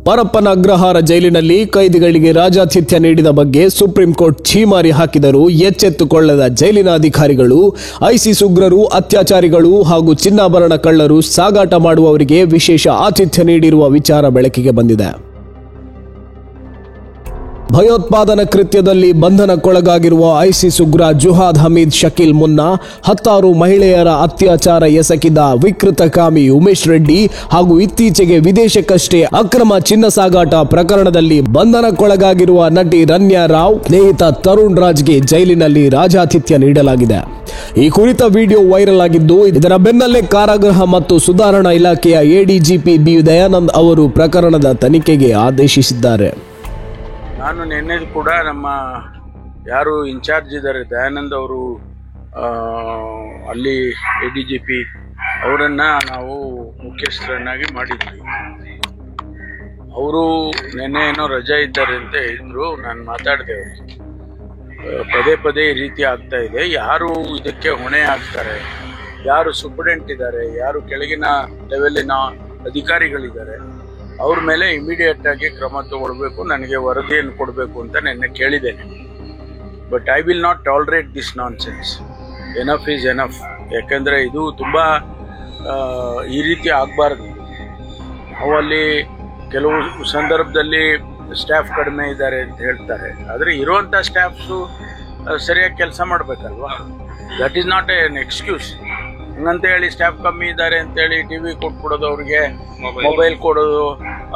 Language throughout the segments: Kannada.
ಪರಪ್ಪನ ಅಗ್ರಹಾರ ಜೈಲಿನಲ್ಲಿ ಕೈದಿಗಳಿಗೆ ರಾಜಾತಿಥ್ಯ ನೀಡಿದ ಬಗ್ಗೆ ಸುಪ್ರೀಂ ಕೋರ್ಟ್ ಛೀಮಾರಿ ಹಾಕಿದರೂ ಎಚ್ಚೆತ್ತುಕೊಳ್ಳದ ಜೈಲಿನ ಅಧಿಕಾರಿಗಳು ಐಸಿಸ್ ಉಗ್ರರು, ಅತ್ಯಾಚಾರಿಗಳು ಹಾಗೂ ಚಿನ್ನಾಭರಣ ಕಳ್ಳರು ಸಾಗಾಟ ಮಾಡುವವರಿಗೆ ವಿಶೇಷ ಆತಿಥ್ಯ ನೀಡಿರುವ ವಿಚಾರ ಬೆಳಕಿಗೆ ಬಂದಿದೆ. ಭಯೋತ್ಪಾದನಾ ಕೃತ್ಯದಲ್ಲಿ ಬಂಧನಕ್ಕೊಳಗಾಗಿರುವ ಐಸಿಸ್ ಉಗ್ರ ಜುಹಾದ್ ಹಮೀದ್ ಶಕೀಲ್ ಮುನ್ನಾ, 10 ಮಹಿಳೆಯರ ಅತ್ಯಾಚಾರ ಎಸಗಿದ ವಿಕೃತಕಾಮಿ ಉಮೇಶ್ ರೆಡ್ಡಿ ಹಾಗೂ ಇತ್ತೀಚೆಗೆ ವಿದೇಶಕ್ಕಷ್ಟೇ ಅಕ್ರಮ ಚಿನ್ನ ಸಾಗಾಟ ಪ್ರಕರಣದಲ್ಲಿ ಬಂಧನಕ್ಕೊಳಗಾಗಿರುವ ನಟಿ ರನ್ಯಾ ರಾವ್ ಸ್ನೇಹಿತ ತರುಣ್ ರಾಜ್ಗೆ ಜೈಲಿನಲ್ಲಿ ರಾಜಾತಿಥ್ಯ ನೀಡಲಾಗಿದೆ. ಈ ಕುರಿತ ವಿಡಿಯೋ ವೈರಲ್ ಆಗಿದ್ದು, ಇದರ ಬೆನ್ನಲ್ಲೇ ಕಾರಾಗೃಹ ಮತ್ತು ಸುಧಾರಣಾ ಇಲಾಖೆಯ ಎಡಿಜಿಪಿ ಬಿ ದಯಾನಂದ್ ಅವರು ಪ್ರಕರಣದ ತನಿಖೆಗೆ ಆದೇಶಿಸಿದ್ದಾರೆ. ನಾನು ನಿನ್ನೆ ಕೂಡ ನಮ್ಮ ಯಾರು ಇನ್ಚಾರ್ಜ್ ಇದ್ದಾರೆ ದಯಾನಂದ್ ಅವರು ಅಲ್ಲಿ ಎಡಿಜಿಪಿ ಅವರನ್ನು ನಾವು ಮುಖ್ಯಸ್ಥರನ್ನಾಗಿ ಮಾಡಿದ್ವಿ. ಅವರು ನಿನ್ನೆ ಏನೋ ರಜೆ ಇದ್ದಾರೆ ಅಂತ ಹೇಳಿದ್ರು. ನಾನು ಮಾತಾಡಿದೆ ಅವರಿಗೆ, ಪದೇ ಈ ರೀತಿ ಆಗ್ತಾ ಇದೆ, ಯಾರು ಇದಕ್ಕೆ ಹೊಣೆ ಆಗ್ತಾರೆ, ಯಾರು ಸೂಪರ್ಡೆಂಟ್ ಇದ್ದಾರೆ, ಯಾರು ಕೆಳಗಿನ ಲೆವೆಲಿನ ಅಧಿಕಾರಿಗಳಿದ್ದಾರೆ, ಅವ್ರ ಮೇಲೆ ಇಮಿಡಿಯೇಟ್ ಆಗಿ ಕ್ರಮ ತಗೊಳ್ಬೇಕು, ನನಗೆ ವರದಿಯನ್ನು ಕೊಡಬೇಕು ಅಂತ ನಿನ್ನೆ ಕೇಳಿದ್ದೇನೆ. But I will not tolerate this non sense. Enough is enough. ಯಾಕೆಂದರೆ ಇದು ತುಂಬ ಈ ರೀತಿ ಆಗಬಾರ್ದು. ನಾವು ಅಲ್ಲಿ ಕೆಲವು ಸಂದರ್ಭದಲ್ಲಿ ಸ್ಟಾಫ್ ಕಡಿಮೆ ಇದ್ದಾರೆ ಅಂತ ಹೇಳ್ತಾರೆ, ಆದರೆ ಇರುವಂಥ ಸ್ಟಾಫ್ಸು ಸರಿಯಾಗಿ ಕೆಲಸ ಮಾಡಬೇಕಲ್ವಾ? That is not an excuse. ಹಂಗಂತ ಹೇಳಿ ಸ್ಟಾಫ್ ಕಮ್ಮಿ ಇದ್ದಾರೆ ಅಂತೇಳಿ ಟಿವಿ ಕೊಟ್ಬಿಡೋದು, ಅವ್ರಿಗೆ ಮೊಬೈಲ್ ಕೊಡೋದು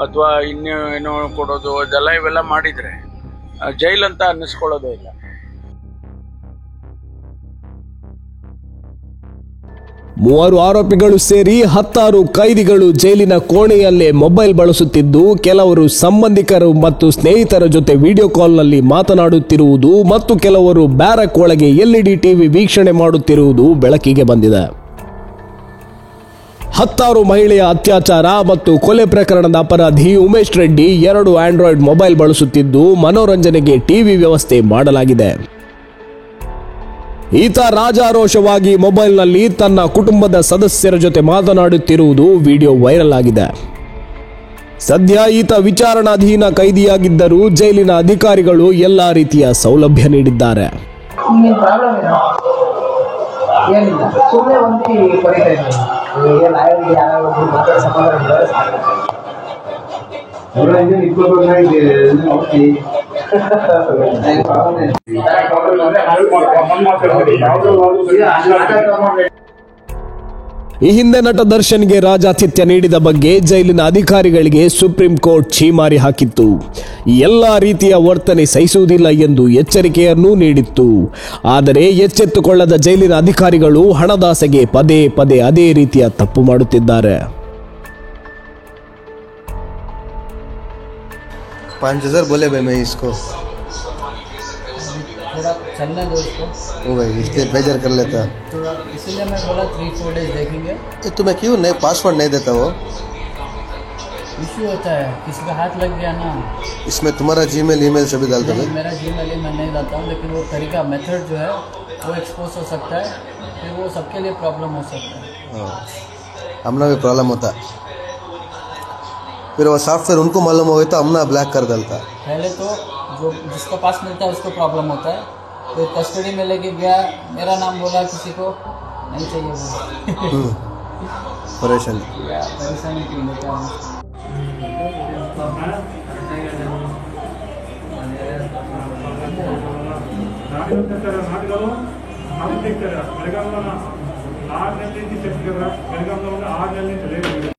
ಅಥವಾ ಇನ್ನೂ ಏನೋ ಕೊಡೋದು, ಇವೆಲ್ಲ ಮಾಡಿದರೆ ಜೈಲಂತ ಅನ್ನಿಸ್ಕೊಳ್ಳೋದೇ ಇಲ್ಲ. ಮೂವರು ಆರೋಪಿಗಳು ಸೇರಿ 10 ಕೈದಿಗಳು ಜೈಲಿನ ಕೋಣೆಯಲ್ಲೇ ಮೊಬೈಲ್ ಬಳಸುತ್ತಿದ್ದು, ಕೆಲವರು ಸಂಬಂಧಿಕರು ಮತ್ತು ಸ್ನೇಹಿತರ ಜೊತೆ ವಿಡಿಯೋ ಕಾಲ್ನಲ್ಲಿ ಮಾತನಾಡುತ್ತಿರುವುದು ಮತ್ತು ಕೆಲವರು ಬ್ಯಾರಕ್ ಒಳಗೆ LED ಟಿವಿ ವೀಕ್ಷಣೆ ಮಾಡುತ್ತಿರುವುದು ಬೆಳಕಿಗೆ ಬಂದಿದೆ. 10 ಮಹಿಳೆಯ ಅತ್ಯಾಚಾರ ಮತ್ತು ಕೊಲೆ ಪ್ರಕರಣದ ಅಪರಾಧಿ ಉಮೇಶ್ ರೆಡ್ಡಿ 2 ಆಂಡ್ರಾಯ್ಡ್ ಮೊಬೈಲ್ ಬಳಸುತ್ತಿದ್ದು, ಮನೋರಂಜನೆಗೆ ಟಿವಿ ವ್ಯವಸ್ಥೆ ಮಾಡಲಾಗಿದೆ. ಈತ ರಾಜಾರೋಷವಾಗಿ ಮೊಬೈಲ್ನಲ್ಲಿ ತನ್ನ ಕುಟುಂಬದ ಸದಸ್ಯರ ಜೊತೆ ಮಾತನಾಡುತ್ತಿರುವುದು ವಿಡಿಯೋ ವೈರಲ್ ಆಗಿದೆ. ಸದ್ಯ ಈತ ವಿಚಾರಣಾಧೀನ ಕೈದಿಯಾಗಿದ್ದರೂ ಜೈಲಿನ ಅಧಿಕಾರಿಗಳು ಎಲ್ಲಾ ರೀತಿಯ ಸೌಲಭ್ಯ ನೀಡಿದ್ದಾರೆ. ಈ ಹಿಂದೆ ನಟ ದರ್ಶನ್ಗೆ ರಾಜಾತಿಥ್ಯ ನೀಡಿದ ಬಗ್ಗೆ ಜೈಲಿನ ಅಧಿಕಾರಿಗಳಿಗೆ ಸುಪ್ರೀಂ ಕೋರ್ಟ್ ಛೀಮಾರಿ ಹಾಕಿತ್ತು. ಎಲ್ಲಾ ರೀತಿಯ ವರ್ತನೆ ಸಹಿಸುವುದಿಲ್ಲ ಎಂದು ಎಚ್ಚರಿಕೆಯನ್ನೂ ನೀಡಿತ್ತು. ಆದರೆ ಎಚ್ಚೆತ್ತುಕೊಳ್ಳದ ಜೈಲಿನ ಅಧಿಕಾರಿಗಳು ಹಣದಾಸೆಗೆ ಪದೇ ಅದೇ ರೀತಿಯ ತಪ್ಪು ಮಾಡುತ್ತಿದ್ದಾರೆ. 5000 बोले भाई मैं इसको थोड़ा चलने दो इसको। ओ भाई इसलिए बेजार कर लेता, थोड़ा इसलिए मैं बोला 3-4 डेज देखेंगे। तो मैं क्यों नहीं पासवर्ड नहीं देता? वो इश्यू होता है, किसी का हाथ लग गया ना। इसमें तुम्हारा जीमेल ईमेल सभी डालता है? मेरा जीमेल मैं नहीं डालता हूँ, लेकिन वो तरीका मेथड जो है वो एक्सपोज हो सकता है, फिर वो सबके लिए प्रॉब्लम हो सकता है। हाँ, हमने भी प्रॉब्लम होता, फिर वो सॉफ्टवेयर उनको मालूम हो तो हमने ब्लैक कर डालता। पहले तो जो जिसके पास मिलता है उसको प्रॉब्लम होता है, तो कस्टडी में लेके गया, मेरा नाम बोला, किसी को नहीं चाहिए वो परेशानी क्यों लेता हूँ। ಬೆಳಗಾವಿ 6 ಗಂಟೆಗೆ ಚೆಕ್ ಬೆಳಗಾವಿ 6 ಗಂಟೆ